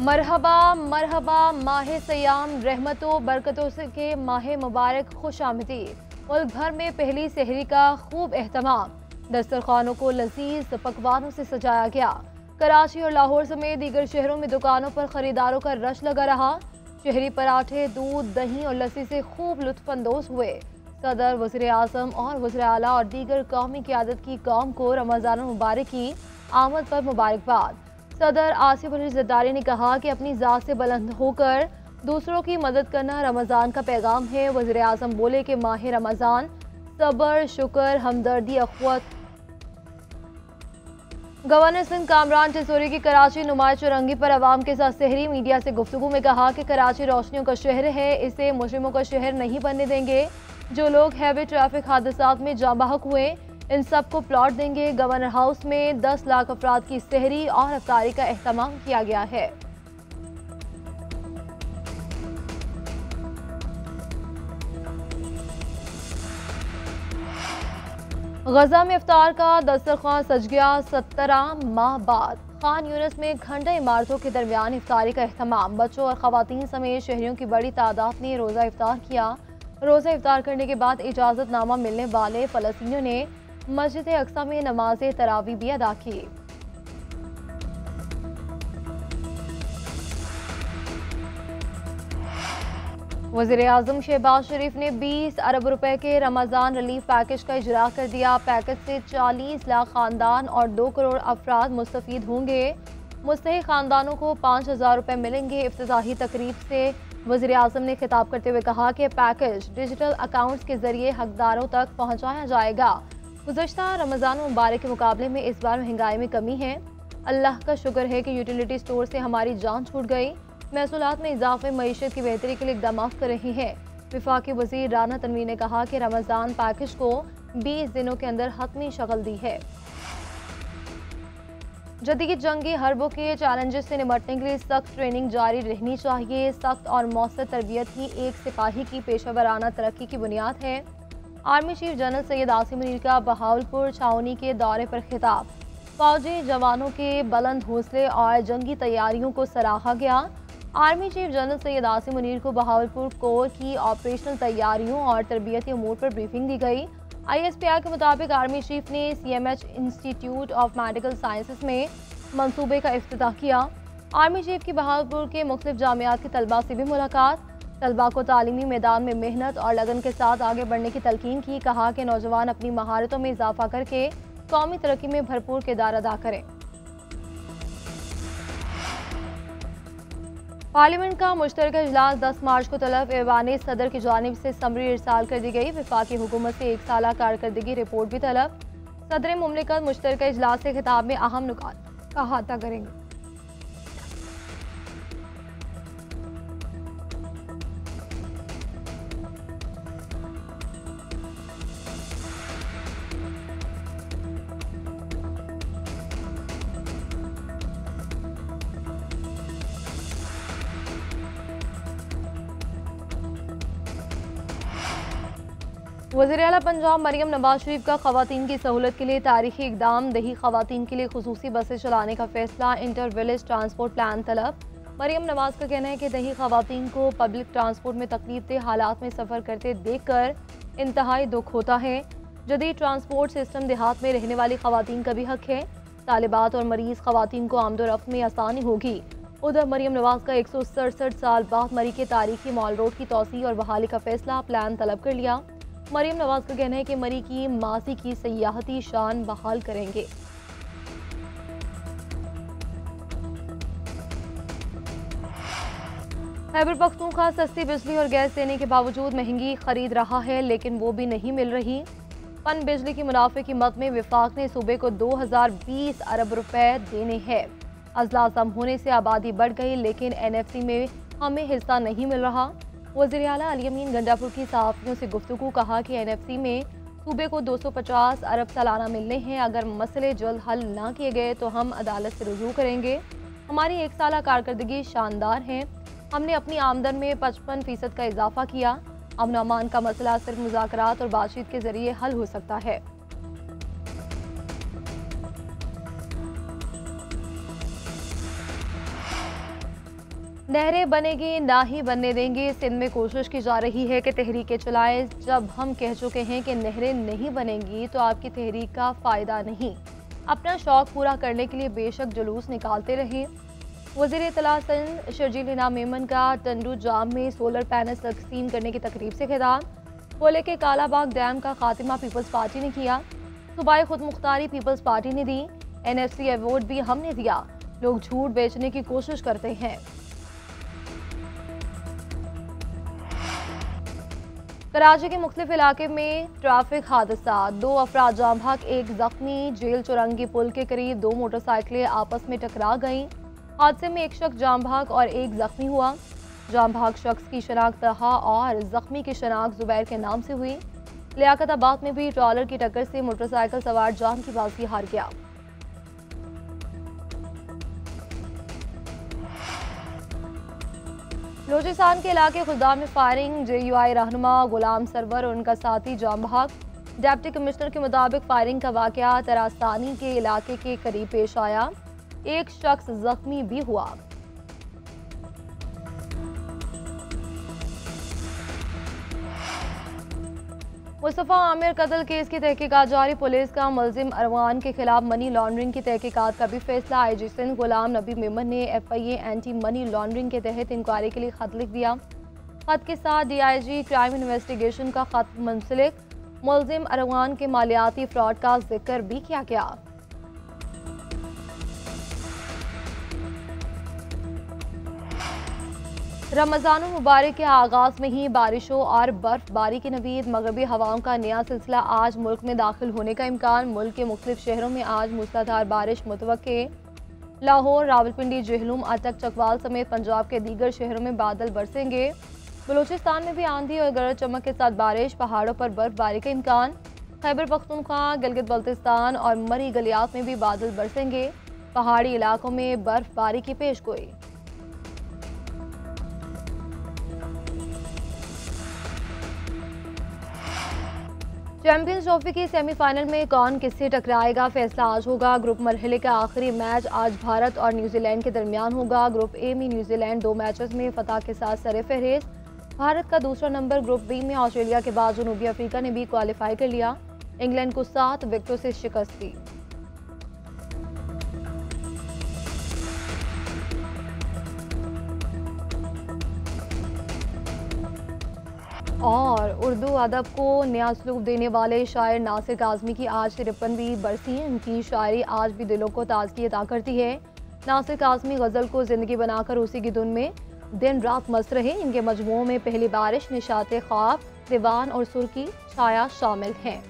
मरहबा मरहबा माह सयाम रहमतों बरकतों से के माह मुबारक खुश आमदी। मुल्क भर में पहली सहरी का खूब एहतमाम, दस्तरखानों को लजीज पकवानों से सजाया गया। कराची और लाहौर समेत दीगर शहरों में दुकानों पर खरीदारों का रश लगा रहा। शहरी पराठे, दूध, दही और लस्सी से खूब लुत्फानंदोज हुए। सदर, वज़ीर आज़म और वज़ीर आला और दीगर कौमी क़यादत की कौम को रमज़ान मुबारक की आमद पर मुबारकबाद। सदर आसिफ अली ज़रदारी ने कहा कि अपनी ज़ात से बुलंद होकर दूसरों की मदद करना रमज़ान का पैगाम है। वज़ीर आज़म बोले कि माह रमज़ान सब्र, शुक्र, हमदर्दी, अख़वत। गवर्नर सिंध कामरान टिसोरी की कराची नुमाइश चौरंगी पर अवाम के साथ सहरी। मीडिया से गुफ्तगू में कहा कि कराची रोशनियों का शहर है, इसे मुजरिमों का शहर नहीं बनने देंगे। जो लोग हैवी ट्रैफिक हादसात में जाँ बहक हुए, इन सबको प्लॉट देंगे। गवर्नर हाउस में 10 लाख अफराद की सहरी और अफ्तारी का एहतमाम किया गया है। गजा में इफ्तार का दस्तरखान सज गया 17 माह बाद। खान यूनिस में खंडा इमारतों के दरमियान इफ्तारी का एहतमाम। बच्चों और खवातीन समेत शहरियों की बड़ी तादाद ने रोज़ा इफ्तार किया। रोज़ा इफ्तार करने के बाद इजाज़तनामा मिलने वाले फ़लस्तीनियों ने मस्जिद अक्सा में नमाज तरावी भी अदा की। वज़ीर आज़म शहबाज शरीफ ने 20 अरब रुपए के रमज़ान रिलीफ पैकेज का इजरा कर दिया। पैकेज से 40 लाख खानदान और 2 करोड़ अफराद मुस्तफ़ीद होंगे। मुस्तहिक़ खानदानों को 5,000 रुपए मिलेंगे। इफ्तिताही तकरीब से वज़ीर आज़म ने खिताब करते हुए कहा कि पैकेज डिजिटल अकाउंट्स के जरिए हकदारों तक पहुँचाया जाएगा। गुज़श्ता रमज़ान मुबारक के मुकाबले में इस बार महंगाई में कमी है। अल्लाह का शुक्र है कि यूटिलिटी स्टोर से हमारी जान छूट गई। महसूलात में इजाफे मईशत की बेहतरी के लिए इक़दाम कर रहे हैं। वफाकी वज़ीर राना तनवीर ने कहा कि रमज़ान पैकेज को 20 दिनों के अंदर हतमी शक्ल दी है। जदीद जंगी हरबों के चैलेंजेस से निपटने के लिए सख्त ट्रेनिंग जारी रहनी चाहिए। सख्त और मौसर तरबियत ही एक सिपाही की पेशेवराना तरक्की की बुनियाद है। Army chief general Syed Asim Munir का बहावलपुर छावनी के दौरे पर खिताब। फौजी जवानों के बुलंद हौसले और जंगी तैयारियों को सराहा गया। Army chief general Syed Asim Munir को बहावलपुर कोर की ऑपरेशनल तैयारियों और तरबियती अमूर पर ब्रीफिंग दी गई। ISPR के मुताबिक आर्मी चीफ ने CMH institute of medical sciences में मंसूबे का इफ्तिताह किया। आर्मी चीफ की बहावलपुर के मुख्तलिफ जामियात के तलबा से भी मुलाकात। तलबा को तालीमी मैदान में मेहनत और लगन के साथ आगे बढ़ने की तलकीन की। कहा कि नौजवान अपनी महारतों में इजाफा करके कौमी तरक्की में भरपूर किरदार अदा करें। पार्लियामेंट का मुश्तरका इजलास 10 मार्च को तलब। ऐवान सदर की जानिब से समरी इरसाल कर दी गई। वफाकी हुकूमत से 1 साला कारकर्दगी रिपोर्ट भी तलब। सदर मुमलिकत मुश्तरका इजलास से खिताब में अहम नुकात का अहाता करेंगे। वज़ीर आला पंजाब मरियम नवाज शरीफ का ख़वातीन की सहूलत के लिए तारीखी इक़दाम। दही ख़वातीन के लिए खुसूसी बसें चलाने का फैसला। इंटर विलेज ट्रांसपोर्ट प्लान तलब। मरियम नवाज का कहना है कि दही ख़वातीन को पब्लिक ट्रांसपोर्ट में तकलीफदेह हालात में सफ़र करते देख कर इंतहाई दुख होता है। जदीद ट्रांसपोर्ट सिस्टम देहात में रहने वाली ख़वातीन का भी हक है। तालिबात और मरीज़ ख़वातीन को आमदोरफ्त में आसानी होगी। उधर मरियम नवाज का 167 साल बाद मरी के तारीखी मॉल रोड की तोसी और बहाली का फैसला। प्लान तलब कर लिया। मरियम नवाज का कहना है कि मरी की मासी की सयाहती शान बहाल करेंगे। खैबर पख्तूनख्वा सस्ती बिजली और गैस देने के बावजूद महंगी खरीद रहा है, लेकिन वो भी नहीं मिल रही। पन बिजली की मुनाफे की मद में विफाक ने सूबे को 2020 अरब रुपए देने हैं। अजला कम होने से आबादी बढ़ गई, लेकिन NFC में हमें हिस्सा नहीं मिल रहा। वज़ीर आला अली अमीन गंडापुर की सहाफ़ियों से गुफ्तगू। कहा कि NFC में सूबे को 250 अरब सालाना मिलने हैं। अगर मसले जल्द हल ना किए गए तो हम अदालत से रुजू करेंगे। हमारी 1 साला कारकर्दगी शानदार है। हमने अपनी आमदन में 55% का इजाफा किया। अमन अमान का मसला सिर्फ मुज़ाकरात और बातचीत के जरिए हल हो सकता है। नहरें बनेगी ना ही बनने देंगे। सिंध में कोशिश की जा रही है कि तहरीकें चलाएं। जब हम कह चुके हैं कि नहरें नहीं बनेंगी तो आपकी तहरीक का फ़ायदा नहीं। अपना शौक पूरा करने के लिए बेशक जुलूस निकालते रहें। वज़ीर इत्तला सिंध शर्जील इनाम मेमन का टंडू जाम में सोलर पैनल तकसीम करने की तकरीब से खिताब। कोले के कालाबाग डैम का खात्मा पीपल्स पार्टी ने किया। सूबाई खुद मुख्तारी पीपल्स पार्टी ने दी। NFC अवार्ड भी हमने दिया। लोग झूठ बेचने की कोशिश करते हैं। कराची के मुख्तलिफ इलाके में ट्रैफिक हादसा, 2 अफराद जाम भाग, 1 जख्मी। जेल चुरंगी पुल के करीब 2 मोटरसाइकिलें आपस में टकरा गईं। हादसे में 1 शख्स जाम भाग और 1 जख्मी हुआ। जाम भाग शख्स की शनाख्त तहा और जख्मी की शनाख्त जुबैर के नाम से हुई। लियाकताबाद में भी ट्रॉलर की टक्कर से मोटरसाइकिल सवार जान की बाजी हार गया। बलूचिस्तान के इलाके खुदा में फायरिंग, JUI रहनुमा गुलाम सरवर और उनका साथी जाम भाग। डिप्टी कमिश्नर के मुताबिक फायरिंग का वाकया तरास्तानी के इलाके के करीब पेश आया। 1 शख्स जख्मी भी हुआ। मुस्तफ़ा आमिर कत्ल केस की तहकीकात जारी। पुलिस का मुलजिम अरवान के खिलाफ मनी लॉन्ड्रिंग की तहकीकात का भी फैसला। IG सिंध गुलाम नबी मेमन ने FIA एंटी मनी लॉन्ड्रिंग के तहत इंक्वायरी के लिए खत लिख दिया। खत के साथ DIG क्राइम इन्वेस्टिगेशन का खत मुंसलिक। मुलजिम अरवान के मालियाती फ्रॉड का जिक्र भी किया गया। रमज़ान मुबारक के आगाज़ में ही बारिशों और बर्फबारी की नवीद। मगरबी हवाओं का नया सिलसिला आज मुल्क में दाखिल होने का इम्कान। मुल्क के मुख्तलिफ शहरों में आज मूसलाधार बारिश मुतवक्के। लाहौर, रावलपिंडी, जेहलुम, अटक, चकवाल समेत पंजाब के दीगर शहरों में बादल बरसेंगे। बलूचिस्तान में भी आंधी और गरज चमक के साथ बारिश। पहाड़ों पर बर्फबारी का इम्कान। खैबर पख्तूनख्वा, गिलगित बल्तिस्तान और मरी गलियात में भी बादल बरसेंगे। पहाड़ी इलाकों में बर्फबारी की पेशगोई। चैंपियंस ट्रॉफी की सेमीफाइनल में कौन किससे टकराएगा, फैसला आज होगा। ग्रुप मरहले का आखिरी मैच आज भारत और न्यूजीलैंड के दरमियान होगा। ग्रुप A में न्यूजीलैंड 2 मैचेस में फतह के साथ सरफहरिस्त। भारत का दूसरा नंबर। ग्रुप B में ऑस्ट्रेलिया के बाद जनूबी अफ्रीका ने भी क्वालिफाई कर लिया। इंग्लैंड को 7 विकेटों से शिकस्त दी। और उर्दू अदब को नया सलूब देने वाले शायर नासिर काज़मी की आज 53वीं बरसी। उनकी शायरी आज भी दिलों को ताजगी अता करती है। नासिर काज़मी गज़ल को ज़िंदगी बनाकर उसी की धुन में दिन रात मस्त रहे। इनके मजमूओं में पहली बारिश, निशाते ख्वाब, दीवान और सुर्खी छाया शामिल हैं।